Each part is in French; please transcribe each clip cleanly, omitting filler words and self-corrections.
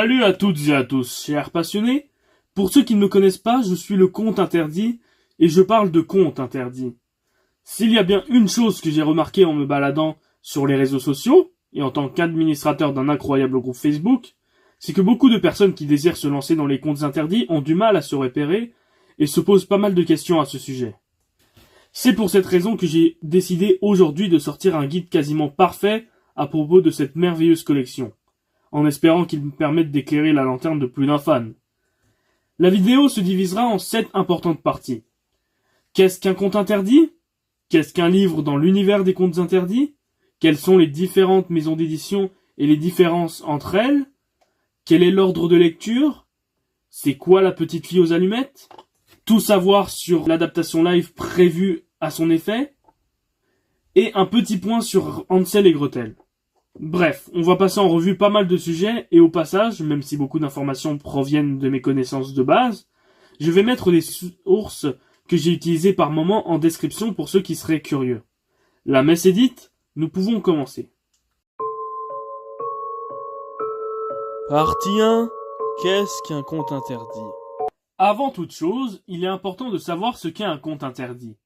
Salut à toutes et à tous, chers passionnés. Pour ceux qui ne me connaissent pas, je suis le Conte Interdit et je parle de contes interdits. S'il y a bien une chose que j'ai remarqué en me baladant sur les réseaux sociaux et en tant qu'administrateur d'un incroyable groupe Facebook, c'est que beaucoup de personnes qui désirent se lancer dans les contes interdits ont du mal à se repérer et se posent pas mal de questions à ce sujet. C'est pour cette raison que j'ai décidé aujourd'hui de sortir un guide quasiment parfait à propos de cette merveilleuse collection, en espérant qu'il me permette d'éclairer la lanterne de plus d'un fan. La vidéo se divisera en 7 importantes parties. Qu'est-ce qu'un conte interdit? Qu'est-ce qu'un livre dans l'univers des contes interdits? Quelles sont les différentes maisons d'édition et les différences entre elles? Quel est l'ordre de lecture? C'est quoi la petite fille aux allumettes? Tout savoir sur l'adaptation live prévue à son effet? Et un petit point sur Hansel et Gretel. Bref, on va passer en revue pas mal de sujets et au passage, même si beaucoup d'informations proviennent de mes connaissances de base, je vais mettre des sources que j'ai utilisées par moment en description pour ceux qui seraient curieux. La messe est dite, nous pouvons commencer. Partie 1. Qu'est-ce qu'un conte interdit? Avant toute chose, il est important de savoir ce qu'est un conte interdit.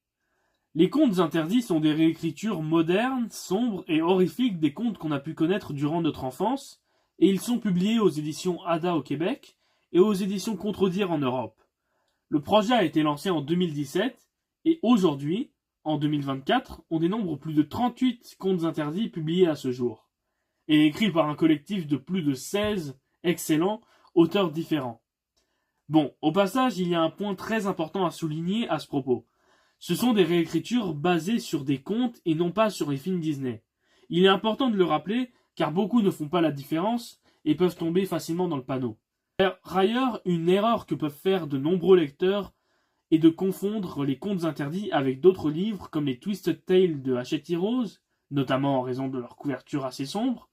Les contes interdits sont des réécritures modernes, sombres et horrifiques des contes qu'on a pu connaître durant notre enfance, et ils sont publiés aux éditions Ada au Québec et aux éditions Contredire en Europe. Le projet a été lancé en 2017, et aujourd'hui, en 2024, on dénombre plus de 38 contes interdits publiés à ce jour, et écrits par un collectif de plus de 16 excellents auteurs différents. Bon, au passage, il y a un point très important à souligner à ce propos. Ce sont des réécritures basées sur des contes et non pas sur les films Disney. Il est important de le rappeler car beaucoup ne font pas la différence et peuvent tomber facilement dans le panneau. Par ailleurs, une erreur que peuvent faire de nombreux lecteurs est de confondre les contes interdits avec d'autres livres comme les Twisted Tales de Hachette Heroes, notamment en raison de leur couverture assez sombre,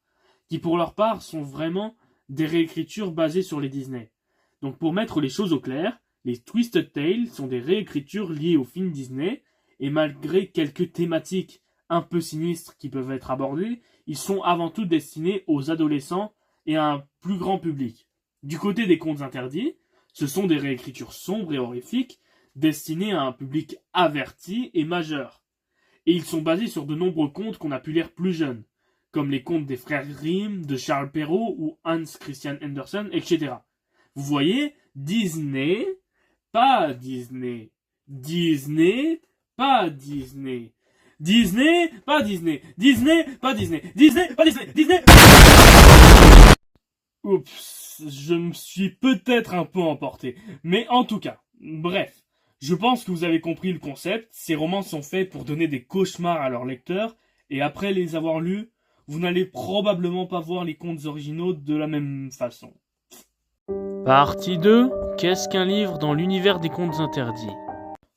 qui pour leur part sont vraiment des réécritures basées sur les Disney. Donc pour mettre les choses au clair, les Twisted Tales sont des réécritures liées aux films Disney, et malgré quelques thématiques un peu sinistres qui peuvent être abordées, ils sont avant tout destinés aux adolescents et à un plus grand public. Du côté des contes interdits, ce sont des réécritures sombres et horrifiques, destinées à un public averti et majeur. Et ils sont basés sur de nombreux contes qu'on a pu lire plus jeunes, comme les contes des frères Grimm, de Charles Perrault ou Hans Christian Andersen, etc. Vous voyez, Disney, pas Disney. Disney, pas Disney. Disney, pas Disney. Disney, pas Disney. Disney, pas Disney. Disney. Oups, je me suis peut-être un peu emporté. Mais en tout cas, bref. Je pense que vous avez compris le concept. Ces romans sont faits pour donner des cauchemars à leurs lecteurs. Et après les avoir lus, vous n'allez probablement pas voir les contes originaux de la même façon. Partie 2. Qu'est-ce qu'un livre dans l'univers des contes interdits?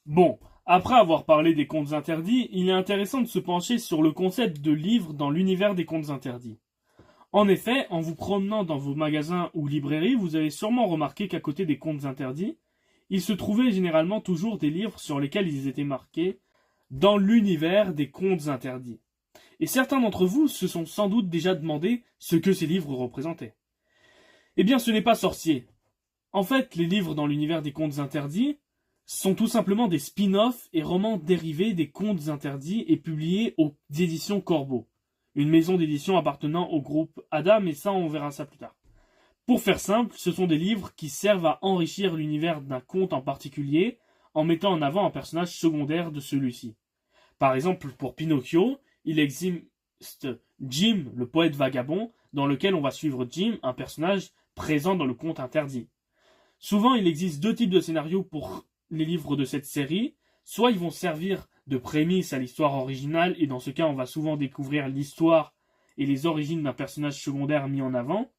Bon, après avoir parlé des contes interdits, il est intéressant de se pencher sur le concept de livre dans l'univers des contes interdits. En effet, en vous promenant dans vos magasins ou librairies, vous avez sûrement remarqué qu'à côté des contes interdits, il se trouvait généralement toujours des livres sur lesquels ils étaient marqués dans l'univers des contes interdits. Et certains d'entre vous se sont sans doute déjà demandé ce que ces livres représentaient. Eh bien, ce n'est pas sorcier. En fait, les livres dans l'univers des contes interdits sont tout simplement des spin-offs et romans dérivés des contes interdits et publiés aux éditions Corbeau, une maison d'édition appartenant au groupe Ada, mais ça on verra ça plus tard. Pour faire simple, ce sont des livres qui servent à enrichir l'univers d'un conte en particulier en mettant en avant un personnage secondaire de celui-ci. Par exemple, pour Pinocchio, il existe Jim, le poète vagabond, dans lequel on va suivre Jim, un personnage présent dans le conte interdit. Souvent, il existe deux types de scénarios pour les livres de cette série. Soit ils vont servir de prémisse à l'histoire originale, et dans ce cas, on va souvent découvrir l'histoire et les origines d'un personnage secondaire mis en avant.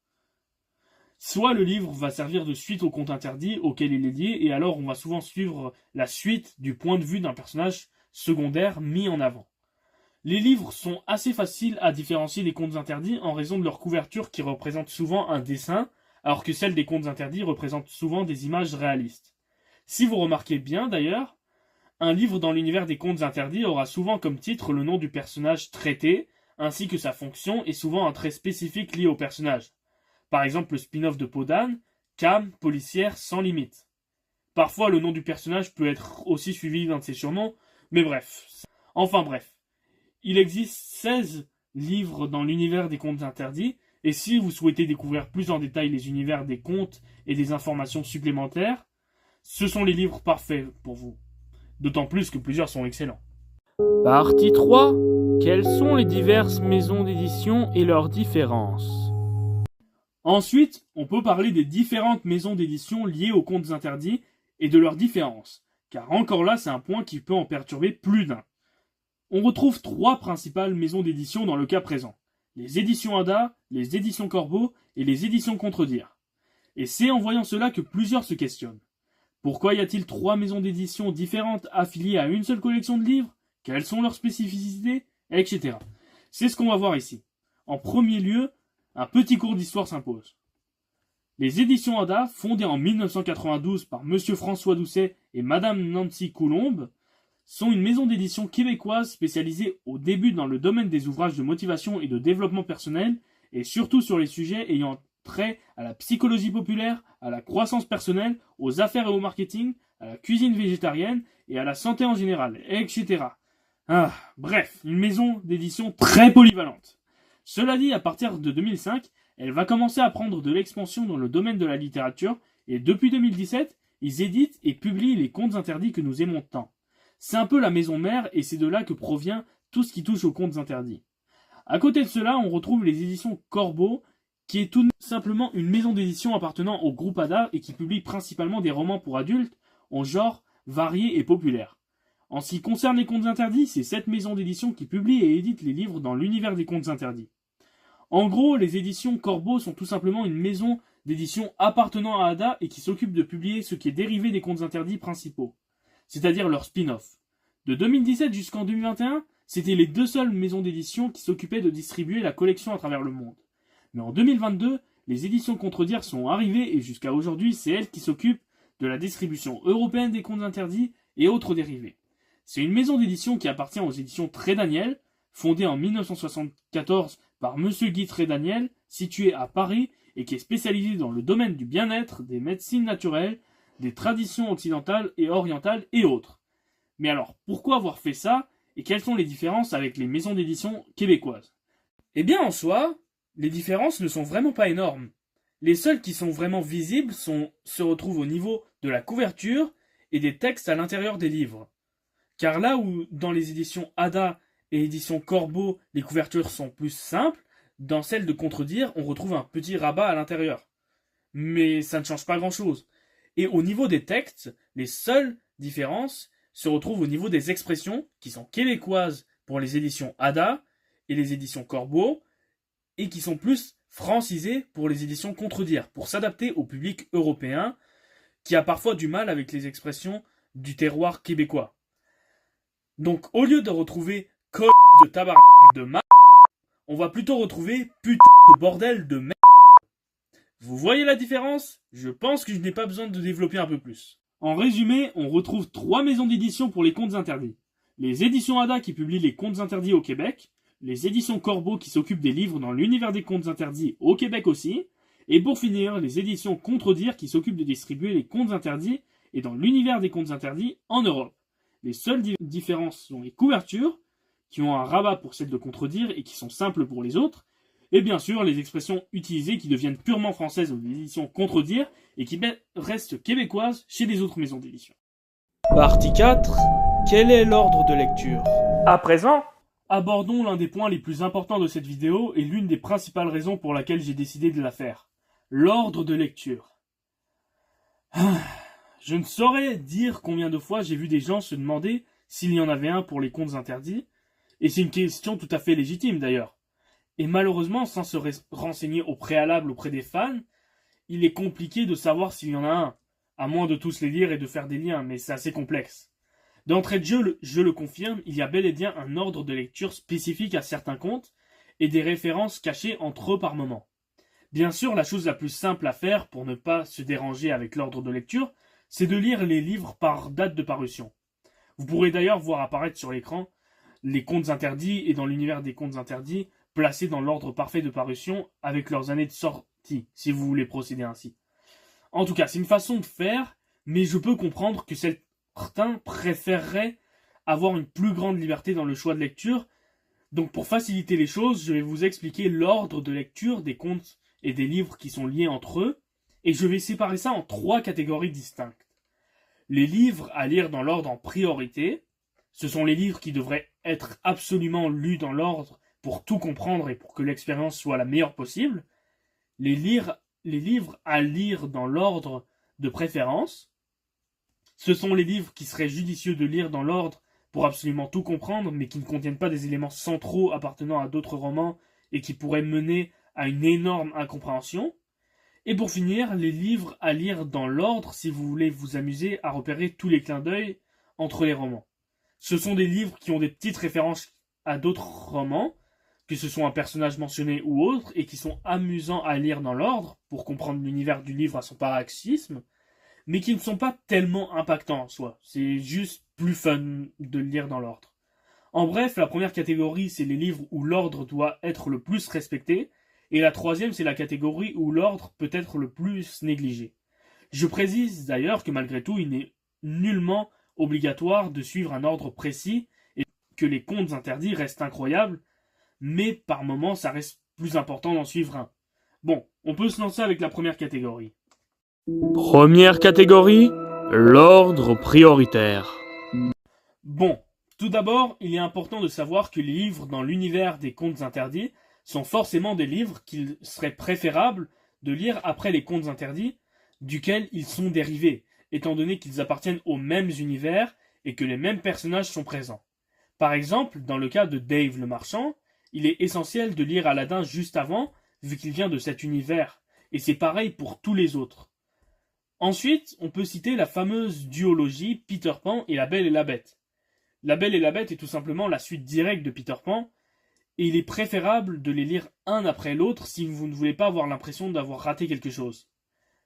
Soit le livre va servir de suite au conte interdit auquel il est lié, et alors on va souvent suivre la suite du point de vue d'un personnage secondaire mis en avant. Les livres sont assez faciles à différencier des contes interdits en raison de leur couverture qui représente souvent un dessin, alors que celle des contes interdits représente souvent des images réalistes. Si vous remarquez bien d'ailleurs, un livre dans l'univers des contes interdits aura souvent comme titre le nom du personnage traité, ainsi que sa fonction et souvent un trait spécifique lié au personnage. Par exemple le spin-off de Podane, Cam, policière sans limite. Parfois le nom du personnage peut être aussi suivi d'un de ses surnoms, mais bref. Enfin bref. Il existe 16 livres dans l'univers des contes interdits, et si vous souhaitez découvrir plus en détail les univers des contes et des informations supplémentaires, ce sont les livres parfaits pour vous. D'autant plus que plusieurs sont excellents. Partie 3. Quelles sont les diverses maisons d'édition et leurs différences? Ensuite, on peut parler des différentes maisons d'édition liées aux contes interdits et de leurs différences, car encore là, c'est un point qui peut en perturber plus d'un. On retrouve 3 principales maisons d'édition dans le cas présent. Les éditions Ada, les éditions Corbeau et les éditions Contredire. Et c'est en voyant cela que plusieurs se questionnent. Pourquoi y a-t-il 3 maisons d'édition différentes affiliées à une seule collection de livres? Quelles sont leurs spécificités? Etc. C'est ce qu'on va voir ici. En premier lieu, un petit cours d'histoire s'impose. Les éditions Ada, fondées en 1992 par Monsieur François Doucet et Madame Nancy Coulombe, sont une maison d'édition québécoise spécialisée au début dans le domaine des ouvrages de motivation et de développement personnel, et surtout sur les sujets ayant trait à la psychologie populaire, à la croissance personnelle, aux affaires et au marketing, à la cuisine végétarienne et à la santé en général, etc. Bref, une maison d'édition très polyvalente. Cela dit, à partir de 2005, elle va commencer à prendre de l'expansion dans le domaine de la littérature, et depuis 2017, ils éditent et publient les contes interdits que nous aimons tant. C'est un peu la maison mère, et c'est de là que provient tout ce qui touche aux contes interdits. À côté de cela, on retrouve les éditions Corbeau, qui est tout simplement une maison d'édition appartenant au groupe Ada et qui publie principalement des romans pour adultes, en genre varié et populaire. En ce qui concerne les contes interdits, c'est cette maison d'édition qui publie et édite les livres dans l'univers des contes interdits. En gros, les éditions Corbeau sont tout simplement une maison d'édition appartenant à Ada et qui s'occupe de publier ce qui est dérivé des contes interdits principaux, c'est-à-dire leurs spin-off. De 2017 jusqu'en 2021, c'était les 2 seules maisons d'édition qui s'occupaient de distribuer la collection à travers le monde. Mais en 2022, les éditions Contredire sont arrivées et jusqu'à aujourd'hui, c'est elles qui s'occupent de la distribution européenne des contes interdits et autres dérivés. C'est une maison d'édition qui appartient aux éditions Trédaniel, fondée en 1974 par Monsieur Guy Trédaniel, située à Paris et qui est spécialisée dans le domaine du bien-être, des médecines naturelles, des traditions occidentales et orientales et autres. Mais alors, pourquoi avoir fait ça et quelles sont les différences avec les maisons d'édition québécoises? Eh bien, en soi, les différences ne sont vraiment pas énormes. Les seules qui sont vraiment visibles se retrouvent au niveau de la couverture et des textes à l'intérieur des livres. Car là où dans les éditions Ada et éditions Corbeau, les couvertures sont plus simples, dans celles de Contredire, on retrouve un petit rabat à l'intérieur. Mais ça ne change pas grand-chose. Et au niveau des textes, les seules différences se retrouvent au niveau des expressions qui sont québécoises pour les éditions Ada et les éditions Corbeau et qui sont plus francisées pour les éditions Contredire, pour s'adapter au public européen qui a parfois du mal avec les expressions du terroir québécois. Donc au lieu de retrouver de tabac de ma, on va plutôt retrouver putain de bordel de merde. Vous voyez la différence? Je pense que je n'ai pas besoin de développer un peu plus. En résumé, on retrouve 3 maisons d'édition pour les contes interdits. Les éditions Ada qui publient les contes interdits au Québec, les éditions Corbeau qui s'occupent des livres dans l'univers des contes interdits au Québec aussi, et pour finir, les éditions Contredire qui s'occupent de distribuer les contes interdits et dans l'univers des contes interdits en Europe. Les seules différences sont les couvertures, qui ont un rabat pour celles de Contredire et qui sont simples pour les autres, et bien sûr les expressions utilisées qui deviennent purement françaises aux éditions Contredire et qui restent québécoises chez les autres maisons d'édition. Partie 4. Quel est l'ordre de lecture? À présent, abordons l'un des points les plus importants de cette vidéo et l'une des principales raisons pour laquelle j'ai décidé de la faire. L'ordre de lecture. Je ne saurais dire combien de fois j'ai vu des gens se demander s'il y en avait un pour les contes interdits, et c'est une question tout à fait légitime d'ailleurs. Et malheureusement, sans se renseigner au préalable auprès des fans, il est compliqué de savoir s'il y en a un, à moins de tous les lire et de faire des liens, mais c'est assez complexe. D'entrée de jeu, je le confirme, il y a bel et bien un ordre de lecture spécifique à certains contes, et des références cachées entre eux par moment. Bien sûr, la chose la plus simple à faire pour ne pas se déranger avec l'ordre de lecture, c'est de lire les livres par date de parution. Vous pourrez d'ailleurs voir apparaître sur l'écran les contes interdits et dans l'univers des contes interdits, placés dans l'ordre parfait de parution avec leurs années de sortie si vous voulez procéder ainsi. En tout cas, c'est une façon de faire, mais je peux comprendre que certains préféreraient avoir une plus grande liberté dans le choix de lecture. Donc pour faciliter les choses, je vais vous expliquer l'ordre de lecture des contes et des livres qui sont liés entre eux, et je vais séparer ça en 3 catégories distinctes. Les livres à lire dans l'ordre en priorité, ce sont les livres qui devraient être absolument lus dans l'ordre pour tout comprendre et pour que l'expérience soit la meilleure possible. Les livres à lire dans l'ordre de préférence, ce sont les livres qui seraient judicieux de lire dans l'ordre pour absolument tout comprendre, mais qui ne contiennent pas des éléments centraux appartenant à d'autres romans et qui pourraient mener à une énorme incompréhension. Et pour finir, les livres à lire dans l'ordre si vous voulez vous amuser à repérer tous les clins d'œil entre les romans. Ce sont des livres qui ont des petites références à d'autres romans, que ce soit un personnage mentionné ou autre, et qui sont amusants à lire dans l'ordre, pour comprendre l'univers du livre à son paroxysme, mais qui ne sont pas tellement impactants en soi. C'est juste plus fun de le lire dans l'ordre. En bref, la première catégorie, c'est les livres où l'ordre doit être le plus respecté, et la troisième, c'est la catégorie où l'ordre peut être le plus négligé. Je précise d'ailleurs que malgré tout, il n'est nullement obligatoire de suivre un ordre précis, et que les contes interdits restent incroyables, mais par moments, ça reste plus important d'en suivre un. Bon, on peut se lancer avec la première catégorie. Première catégorie, l'ordre prioritaire. Bon, tout d'abord, il est important de savoir que les livres dans l'univers des contes interdits sont forcément des livres qu'il serait préférable de lire après les contes interdits, duquel ils sont dérivés, étant donné qu'ils appartiennent aux mêmes univers et que les mêmes personnages sont présents. Par exemple, dans le cas de Dave le Marchand, il est essentiel de lire Aladdin juste avant, vu qu'il vient de cet univers, et c'est pareil pour tous les autres. Ensuite, on peut citer la fameuse duologie Peter Pan et La Belle et la Bête. La Belle et la Bête est tout simplement la suite directe de Peter Pan, et il est préférable de les lire un après l'autre si vous ne voulez pas avoir l'impression d'avoir raté quelque chose.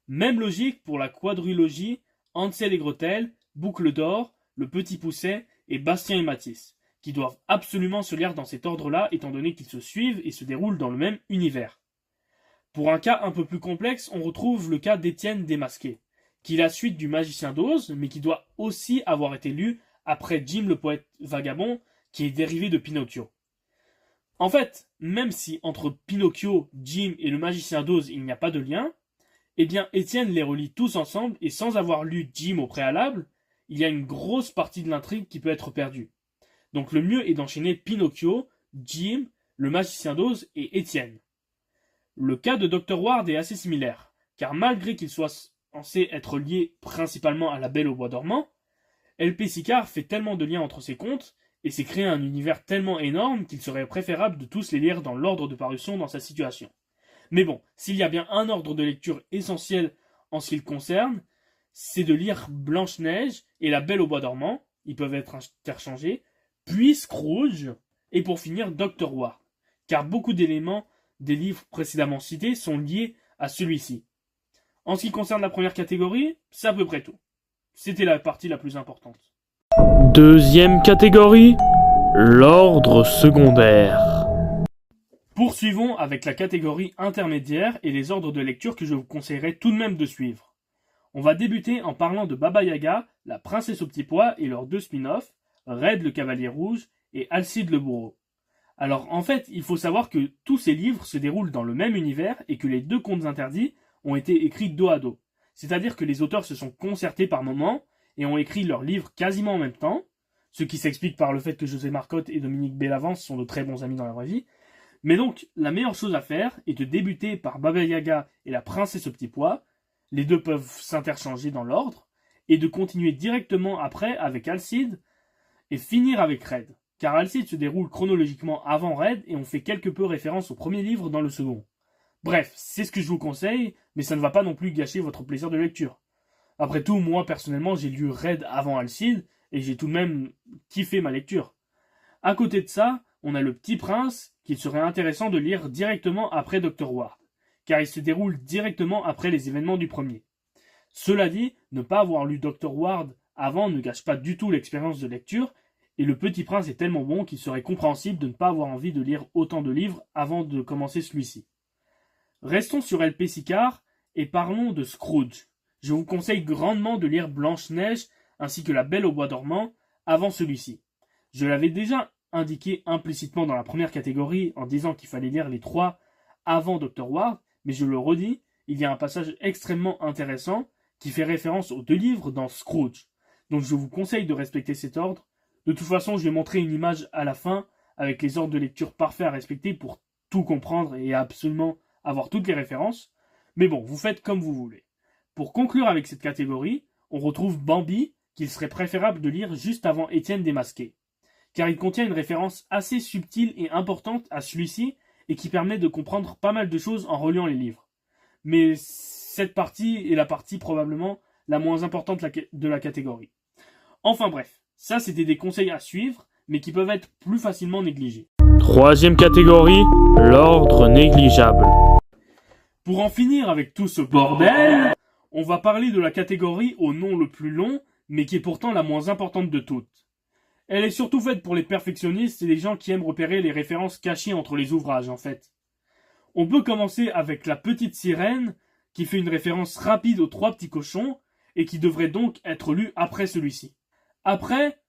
Même logique pour la quadrilogie Hansel et Gretel, Boucle d'Or, Le Petit Poucet et Bastien et Matisse, qui doivent absolument se lire dans cet ordre-là étant donné qu'ils se suivent et se déroulent dans le même univers. Pour un cas un peu plus complexe, on retrouve le cas d'Étienne Démasqué, qui est la suite du Magicien d'Oz, mais qui doit aussi avoir été lu après Jim le poète vagabond, qui est dérivé de Pinocchio. En fait, même si entre Pinocchio, Jim et le Magicien d'Oz il n'y a pas de lien, eh bien Étienne les relie tous ensemble et sans avoir lu Jim au préalable, il y a une grosse partie de l'intrigue qui peut être perdue. Donc le mieux est d'enchaîner Pinocchio, Jim, le Magicien d'Oz et Étienne. Le cas de Dr. Ward est assez similaire, car malgré qu'il soit censé être lié principalement à La Belle au bois dormant, L.P. Sicard fait tellement de liens entre ses contes et s'est créé un univers tellement énorme qu'il serait préférable de tous les lire dans l'ordre de parution dans sa situation. Mais bon, s'il y a bien un ordre de lecture essentiel en ce qui le concerne, c'est de lire Blanche-Neige et La Belle au bois dormant, ils peuvent être interchangés, puis Scrooge, et pour finir Dr. Ward, car beaucoup d'éléments des livres précédemment cités sont liés à celui-ci. En ce qui concerne la première catégorie, c'est à peu près tout. C'était la partie la plus importante. Deuxième catégorie, l'ordre secondaire. Poursuivons avec la catégorie intermédiaire et les ordres de lecture que je vous conseillerais tout de même de suivre. On va débuter en parlant de Baba Yaga, la princesse au petit pois et leurs 2 spin-offs, Red le cavalier rouge et Alcide le bourreau. Alors en fait, il faut savoir que tous ces livres se déroulent dans le même univers et que les 2 contes interdits ont été écrits dos à dos. C'est-à-dire que les auteurs se sont concertés par moments et ont écrit leurs livres quasiment en même temps, ce qui s'explique par le fait que José Marcotte et Dominique Bellavance sont de très bons amis dans la vraie vie. Mais donc, la meilleure chose à faire est de débuter par Baba Yaga et la princesse au petit pois, les 2 peuvent s'interchanger dans l'ordre, et de continuer directement après avec Alcide et finir avec Red, car Alcide se déroule chronologiquement avant Red et on fait quelque peu référence au premier livre dans le second. Bref, c'est ce que je vous conseille, mais ça ne va pas non plus gâcher votre plaisir de lecture. Après tout, moi personnellement, j'ai lu Red avant Alcide, et j'ai tout de même kiffé ma lecture. À côté de ça, on a Le Petit Prince, qu'il serait intéressant de lire directement après Dr. Ward, car il se déroule directement après les événements du premier. Cela dit, ne pas avoir lu Dr. Ward avant ne gâche pas du tout l'expérience de lecture, et Le Petit Prince est tellement bon qu'il serait compréhensible de ne pas avoir envie de lire autant de livres avant de commencer celui-ci. Restons sur L.P. Sicard et parlons de Scrooge. Je vous conseille grandement de lire Blanche-Neige ainsi que La Belle au bois dormant avant celui-ci. Je l'avais déjà indiqué implicitement dans la première catégorie en disant qu'il fallait lire les 3 avant Dr. Ward, mais je le redis, il y a un passage extrêmement intéressant qui fait référence aux 2 livres dans Scrooge. Donc je vous conseille de respecter cet ordre. De toute façon, je vais montrer une image à la fin avec les ordres de lecture parfaits à respecter pour tout comprendre et absolument avoir toutes les références. Mais bon, vous faites comme vous voulez. Pour conclure avec cette catégorie, on retrouve Bambi, qu'il serait préférable de lire juste avant Étienne Démasqué, car il contient une référence assez subtile et importante à celui-ci et qui permet de comprendre pas mal de choses en reliant les livres. Mais cette partie est la partie probablement la moins importante de la catégorie. Enfin bref, ça c'était des conseils à suivre, mais qui peuvent être plus facilement négligés. 3e catégorie, l'ordre négligeable. Pour en finir avec tout ce bordel, on va parler de la catégorie au nom le plus long, mais qui est pourtant la moins importante de toutes. Elle est surtout faite pour les perfectionnistes et les gens qui aiment repérer les références cachées entre les ouvrages, en fait. On peut commencer avec La Petite Sirène, qui fait une référence rapide aux 3 petits cochons, et qui devrait donc être lu après celui-ci. Après,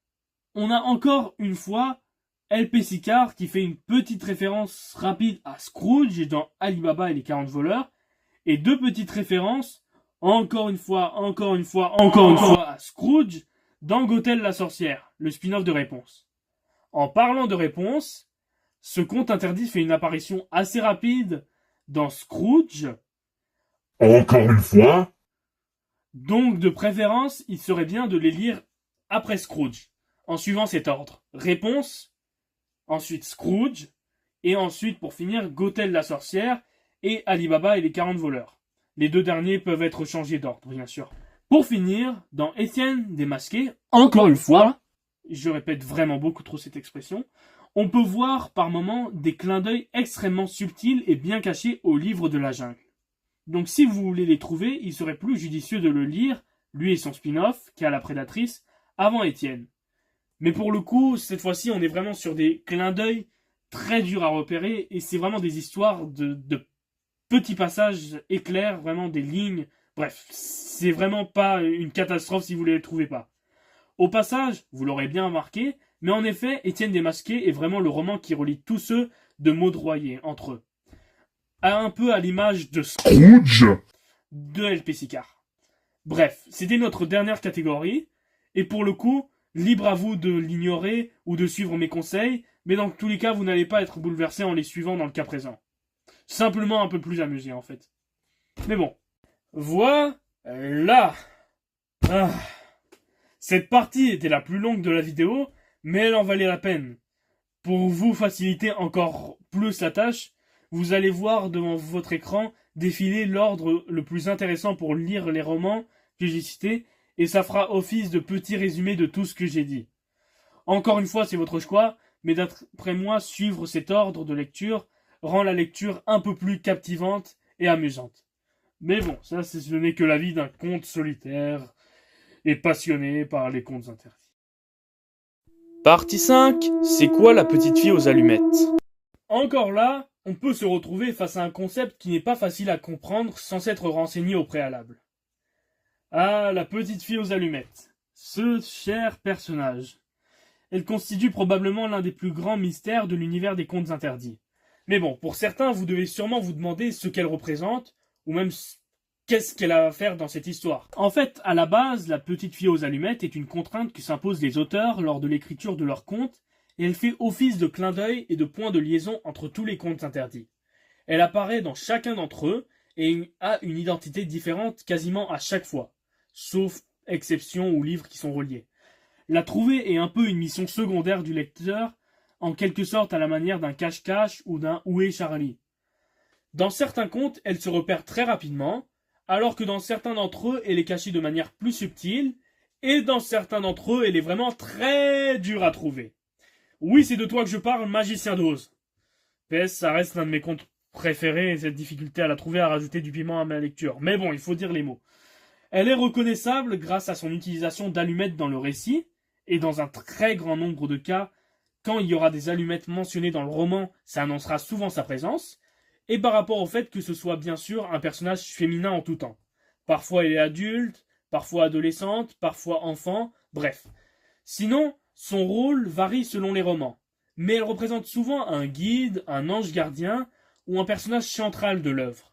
on a encore une fois L.P. Sicard qui fait une petite référence rapide à Scrooge dans Ali Baba et les 40 voleurs, et 2 petites références, encore une fois à Scrooge dans Gothel la sorcière, le spin-off de Réponse. En parlant de Réponse, ce conte interdit fait une apparition assez rapide dans Scrooge. Encore une fois? Donc de préférence, il serait bien de les lire après Scrooge, en suivant cet ordre. Réponse, ensuite Scrooge, et ensuite pour finir Gothel la sorcière et Ali Baba et les 40 voleurs. Les 2 derniers peuvent être changés d'ordre, bien sûr. Pour finir, dans Étienne Démasqué, encore une fois, je répète vraiment beaucoup trop cette expression, on peut voir par moments des clins d'œil extrêmement subtils et bien cachés au livre de la jungle. Donc si vous voulez les trouver, il serait plus judicieux de le lire, lui et son spin-off, qui a la prédatrice, avant Étienne. Mais pour le coup, cette fois-ci, on est vraiment sur des clins d'œil très durs à repérer, et c'est vraiment des histoires de petits passages éclairs, vraiment des lignes. Bref, c'est vraiment pas une catastrophe si vous ne les trouvez pas. Au passage, vous l'aurez bien remarqué, mais en effet, Étienne Démasqué est vraiment le roman qui relie tous ceux de Maudroyer entre eux. Un peu à l'image de Scrooge de L.P. Sicard. Bref, c'était notre dernière catégorie, et pour le coup, libre à vous de l'ignorer ou de suivre mes conseils, mais dans tous les cas, vous n'allez pas être bouleversé en les suivant dans le cas présent. Simplement un peu plus amusé en fait. Mais bon, voilà. Cette partie était la plus longue de la vidéo, mais elle en valait la peine. Pour vous faciliter encore plus la tâche, vous allez voir devant votre écran défiler l'ordre le plus intéressant pour lire les romans que j'ai cités, et ça fera office de petit résumé de tout ce que j'ai dit. Encore une fois, c'est votre choix, mais d'après moi, suivre cet ordre de lecture rend la lecture un peu plus captivante et amusante. Mais bon, ça ce n'est que la vie d'un conte solitaire et passionné par les contes interdits. Partie 5, c'est quoi la petite fille aux allumettes? Encore là, on peut se retrouver face à un concept qui n'est pas facile à comprendre sans s'être renseigné au préalable. Ah, la petite fille aux allumettes. Ce cher personnage. Elle constitue probablement l'un des plus grands mystères de l'univers des contes interdits. Mais bon, pour certains, vous devez sûrement vous demander ce qu'elle représente, ou même qu'est-ce qu'elle a à faire dans cette histoire. En fait, à la base, la petite fille aux allumettes est une contrainte que s'imposent les auteurs lors de l'écriture de leurs contes, et elle fait office de clin d'œil et de point de liaison entre tous les contes interdits. Elle apparaît dans chacun d'entre eux, et a une identité différente quasiment à chaque fois, sauf exceptions ou livres qui sont reliés. La trouver est un peu une mission secondaire du lecteur, en quelque sorte à la manière d'un cache-cache ou d'un Où est Charlie. Dans certains contes, elle se repère très rapidement, alors que dans certains d'entre eux, elle est cachée de manière plus subtile, et dans certains d'entre eux, elle est vraiment très dure à trouver. Oui, c'est de toi que je parle, Magicien d'Oz. PS, ça reste l'un de mes contes préférés, et cette difficulté à la trouver a rajouté du piment à ma lecture. Mais bon, il faut dire les mots. Elle est reconnaissable grâce à son utilisation d'allumettes dans le récit, et dans un très grand nombre de cas, quand il y aura des allumettes mentionnées dans le roman, ça annoncera souvent sa présence, et par rapport au fait que ce soit bien sûr un personnage féminin en tout temps. Parfois elle est adulte, parfois adolescente, parfois enfant, bref. Sinon, son rôle varie selon les romans, mais elle représente souvent un guide, un ange gardien ou un personnage central de l'œuvre.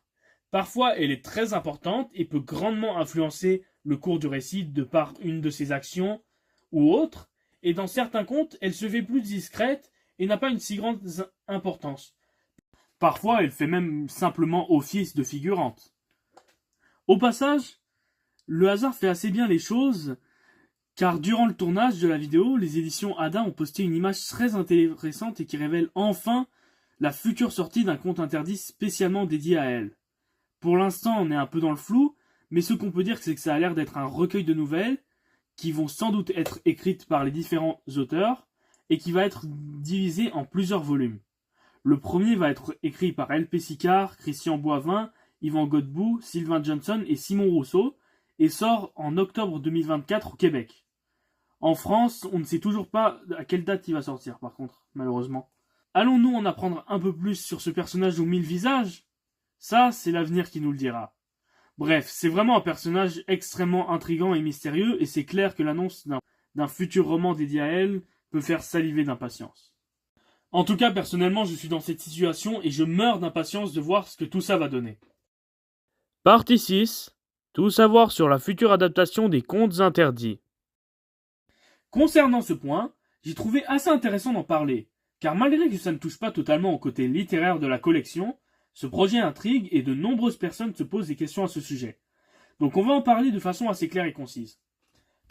Parfois elle est très importante et peut grandement influencer le cours du récit de par une de ses actions ou autres, et dans certains contes, elle se fait plus discrète et n'a pas une si grande importance. Parfois, elle fait même simplement office de figurante. Au passage, le hasard fait assez bien les choses, car durant le tournage de la vidéo, les éditions Ada ont posté une image très intéressante et qui révèle enfin la future sortie d'un conte interdit spécialement dédié à elle. Pour l'instant, on est un peu dans le flou, mais ce qu'on peut dire, c'est que ça a l'air d'être un recueil de nouvelles qui vont sans doute être écrites par les différents auteurs et qui va être divisé en plusieurs volumes. Le premier va être écrit par L.P. Sicard, Christian Boivin, Yvan Godbout, Sylvain Johnson et Simon Rousseau et sort en octobre 2024 au Québec. En France, on ne sait toujours pas à quelle date il va sortir par contre, malheureusement. Allons-nous en apprendre un peu plus sur ce personnage aux 1000 visages ? Ça, c'est l'avenir qui nous le dira. Bref, c'est vraiment un personnage extrêmement intriguant et mystérieux, et c'est clair que l'annonce d'un futur roman dédié à elle peut faire saliver d'impatience. En tout cas, personnellement, je suis dans cette situation et je meurs d'impatience de voir ce que tout ça va donner. Partie 6. Tout savoir sur la future adaptation des Contes interdits. Concernant ce point, j'ai trouvé assez intéressant d'en parler, car malgré que ça ne touche pas totalement au côté littéraire de la collection, ce projet intrigue et de nombreuses personnes se posent des questions à ce sujet. Donc on va en parler de façon assez claire et concise.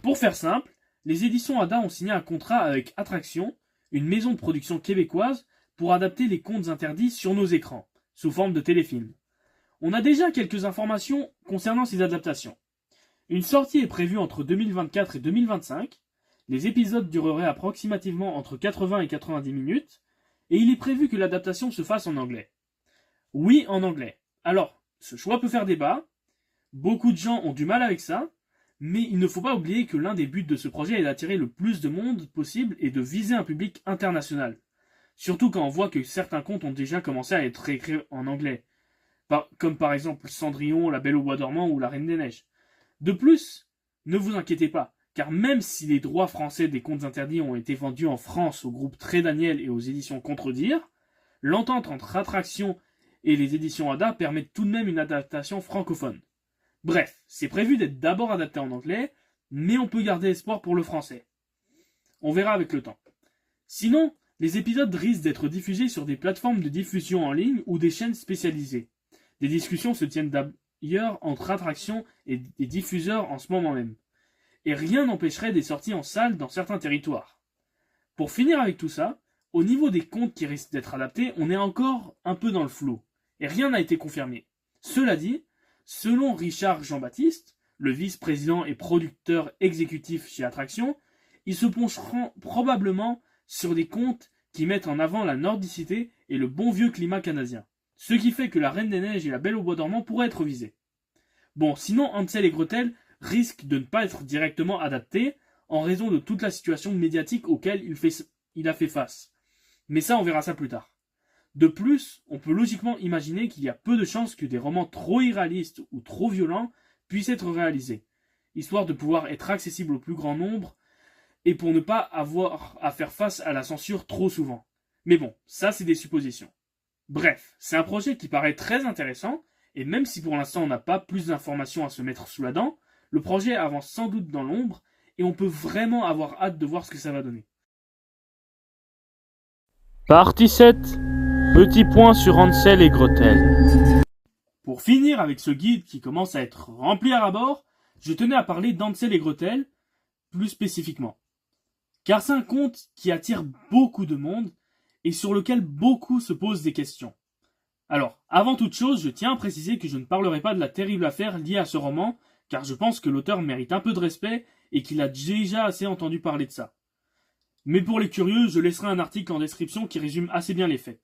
Pour faire simple, les éditions Ada ont signé un contrat avec Attraction, une maison de production québécoise, pour adapter les Contes interdits sur nos écrans, sous forme de téléfilm. On a déjà quelques informations concernant ces adaptations. Une sortie est prévue entre 2024 et 2025, les épisodes dureraient approximativement entre 80 et 90 minutes, et il est prévu que l'adaptation se fasse en anglais. Oui, en anglais. Alors, ce choix peut faire débat, beaucoup de gens ont du mal avec ça, mais il ne faut pas oublier que l'un des buts de ce projet est d'attirer le plus de monde possible et de viser un public international. Surtout quand on voit que certains contes ont déjà commencé à être réécrits en anglais, comme par exemple Cendrillon, La Belle au Bois dormant ou La Reine des Neiges. De plus, ne vous inquiétez pas, car même si les droits français des Contes interdits ont été vendus en France au groupe Très Daniel et aux éditions Contredire, l'entente entre Attraction et les éditions Ada permettent tout de même une adaptation francophone. Bref, c'est prévu d'être d'abord adapté en anglais, mais on peut garder espoir pour le français. On verra avec le temps. Sinon, les épisodes risquent d'être diffusés sur des plateformes de diffusion en ligne ou des chaînes spécialisées. Des discussions se tiennent d'ailleurs entre Attraction et des diffuseurs en ce moment même. Et rien n'empêcherait des sorties en salle dans certains territoires. Pour finir avec tout ça, au niveau des contes qui risquent d'être adaptés, on est encore un peu dans le flou. Et rien n'a été confirmé. Cela dit, selon Richard Jean-Baptiste, le vice-président et producteur exécutif chez Attraction, ils se pencheront probablement sur des contes qui mettent en avant la nordicité et le bon vieux climat canadien. Ce qui fait que La Reine des Neiges et La Belle au Bois dormant pourraient être visés. Bon, sinon Hansel et Gretel risquent de ne pas être directement adaptés en raison de toute la situation médiatique auquel il a fait face. Mais ça, on verra ça plus tard. De plus, on peut logiquement imaginer qu'il y a peu de chances que des romans trop irréalistes ou trop violents puissent être réalisés, histoire de pouvoir être accessibles au plus grand nombre et pour ne pas avoir à faire face à la censure trop souvent. Mais bon, ça c'est des suppositions. Bref, c'est un projet qui paraît très intéressant, et même si pour l'instant on n'a pas plus d'informations à se mettre sous la dent, le projet avance sans doute dans l'ombre, et on peut vraiment avoir hâte de voir ce que ça va donner. Partie 7. Petit point sur Hansel et Gretel. Pour finir avec ce guide qui commence à être rempli à ras-bord, je tenais à parler d'Hansel et Gretel, plus spécifiquement. Car c'est un conte qui attire beaucoup de monde et sur lequel beaucoup se posent des questions. Alors, avant toute chose, je tiens à préciser que je ne parlerai pas de la terrible affaire liée à ce roman, car je pense que l'auteur mérite un peu de respect et qu'il a déjà assez entendu parler de ça. Mais pour les curieux, je laisserai un article en description qui résume assez bien les faits.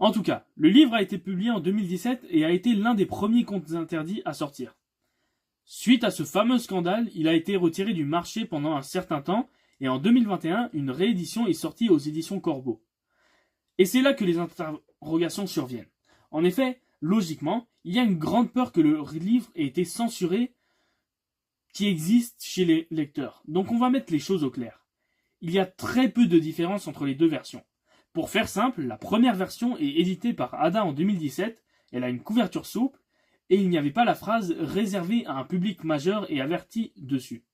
En tout cas, le livre a été publié en 2017 et a été l'un des premiers contes interdits à sortir. Suite à ce fameux scandale, il a été retiré du marché pendant un certain temps et en 2021, une réédition est sortie aux éditions Corbeau. Et c'est là que les interrogations surviennent. En effet, logiquement, il y a une grande peur que le livre ait été censuré qui existe chez les lecteurs. Donc on va mettre les choses au clair. Il y a très peu de différence entre les deux versions. Pour faire simple, la première version est éditée par Ada en 2017, elle a une couverture souple, et il n'y avait pas la phrase « réservée à un public majeur et averti » dessus.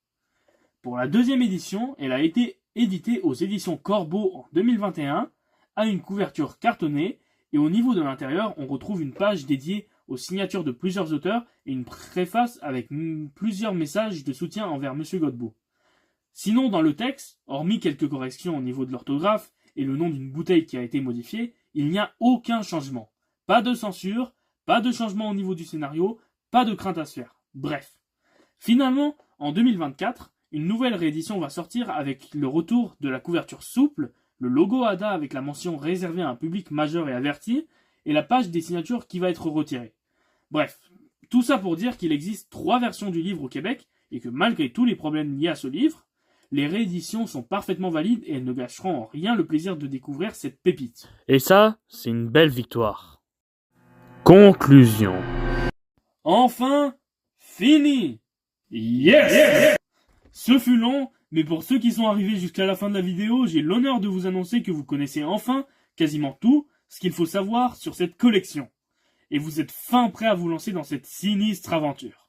Pour la deuxième édition, elle a été éditée aux éditions Corbeau en 2021, a une couverture cartonnée, et au niveau de l'intérieur, on retrouve une page dédiée aux signatures de plusieurs auteurs et une préface avec plusieurs messages de soutien envers Monsieur Godbout. Sinon, dans le texte, hormis quelques corrections au niveau de l'orthographe et le nom d'une bouteille qui a été modifié, il n'y a aucun changement. Pas de censure, pas de changement au niveau du scénario, pas de crainte à se faire. Bref. Finalement, en 2024, une nouvelle réédition va sortir avec le retour de la couverture souple, le logo Ada avec la mention réservée à un public majeur et averti, et la page des signatures qui va être retirée. Bref, tout ça pour dire qu'il existe 3 versions du livre au Québec, et que malgré tous les problèmes liés à ce livre, les rééditions sont parfaitement valides et elles ne gâcheront en rien le plaisir de découvrir cette pépite. Et ça, c'est une belle victoire. Conclusion. Enfin, fini! Yes! Ce fut long, mais pour ceux qui sont arrivés jusqu'à la fin de la vidéo, j'ai l'honneur de vous annoncer que vous connaissez enfin quasiment tout ce qu'il faut savoir sur cette collection. Et vous êtes fin prêts à vous lancer dans cette sinistre aventure.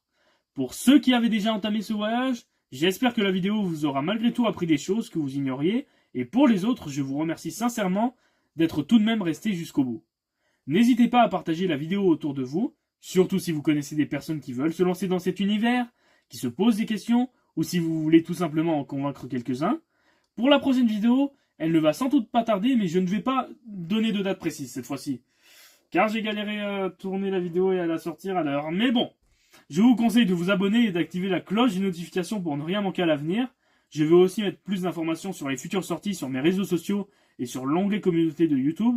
Pour ceux qui avaient déjà entamé ce voyage, j'espère que la vidéo vous aura malgré tout appris des choses que vous ignoriez, et pour les autres, je vous remercie sincèrement d'être tout de même restés jusqu'au bout. N'hésitez pas à partager la vidéo autour de vous, surtout si vous connaissez des personnes qui veulent se lancer dans cet univers, qui se posent des questions, ou si vous voulez tout simplement en convaincre quelques-uns. Pour la prochaine vidéo, elle ne va sans doute pas tarder, mais je ne vais pas donner de date précise cette fois-ci. Car j'ai galéré à tourner la vidéo et à la sortir à l'heure. Mais bon, je vous conseille de vous abonner et d'activer la cloche des notifications pour ne rien manquer à l'avenir. Je vais aussi mettre plus d'informations sur les futures sorties sur mes réseaux sociaux et sur l'onglet communauté de YouTube.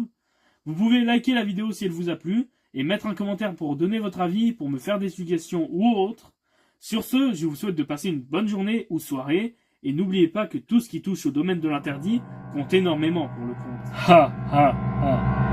Vous pouvez liker la vidéo si elle vous a plu et mettre un commentaire pour donner votre avis, pour me faire des suggestions ou autre. Sur ce, je vous souhaite de passer une bonne journée ou soirée, et n'oubliez pas que tout ce qui touche au domaine de l'interdit compte énormément pour le compte. Ha ha ha.